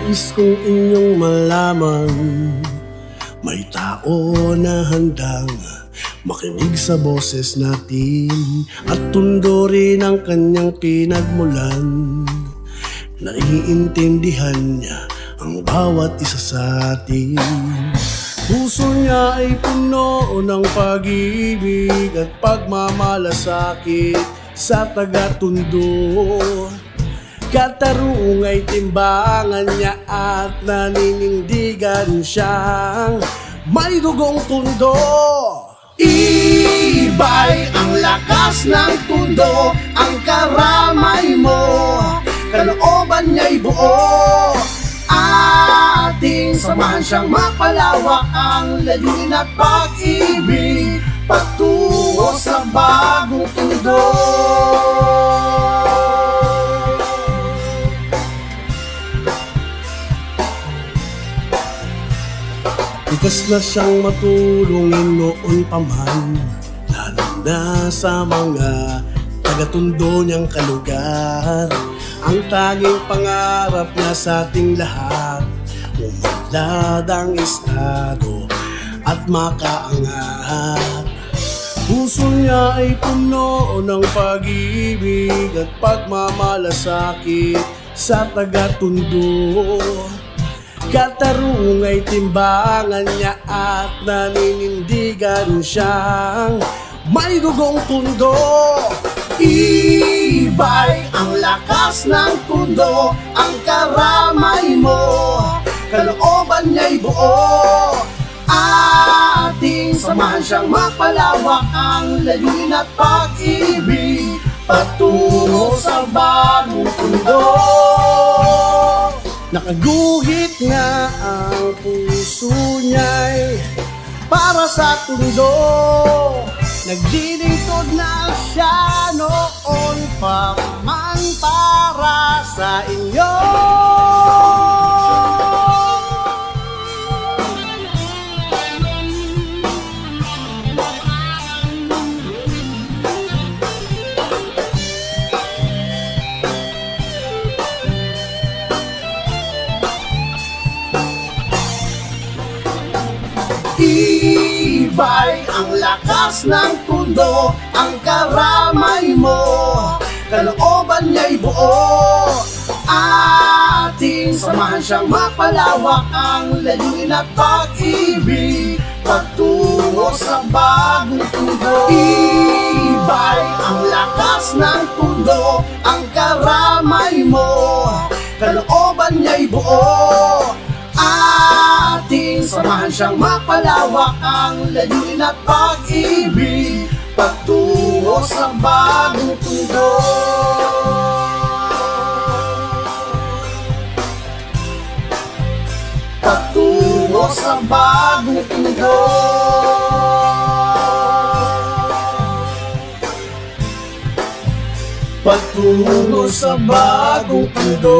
Nais kong inyong malaman, may tao na handang makinig sa boses natin at tundorin ang kanyang pinagmulan. Naiintindihan niya ang bawat isa sa atin. Puso niya ay puno ng pag-ibig at pagmamalasakit sa taga-tundo. Katarungang ay timbangan niya at naninindigan siyang may dugong tundo. Iba'y ang lakas ng tundo, ang karamay mo, kalooban niya'y buo. Ating samahan siyang mapalawak ang layunin at pag-ibig patungo sa bagong tundo. Likas na siyang matulungin noon pa man, lalo na sa mga taga-tundo niyang kalugar. Ang tanging pangarap niya sa ating lahat, umunlad ang estado at makaangat. Puso niya ay puno ng pag-ibig at pagmamalasakit sa taga-tundo. Katarungang ay timbangan niya at naninindigan siyang may dugong tundo. Iba'y ang lakas ng tundo, ang karamay mo, kalooban niya'y buo. Ating samahan siyang mapalawak ang layunin at pag-ibig patungo sa bagong tundo. Nakaguhit nga ang puso niya'y para sa tundo. Nagdilingkod na siya noon pa man para sa inyo. Iba'y ang lakas ng tundo, ang karamay mo, kalooban niya'y buo. Ating samahan siyang mapalawak ang layunin at pag-ibig patungo sa bagong tundo. Iba'y ang lakas ng tundo, ang karamay mo, kalooban niya'y buo. Ating samahan siyang mapalawak ang layunin at pag-ibig patungo sa bagong tundo. Patungo sa bagong tundo. Patungo sa bagong tundo.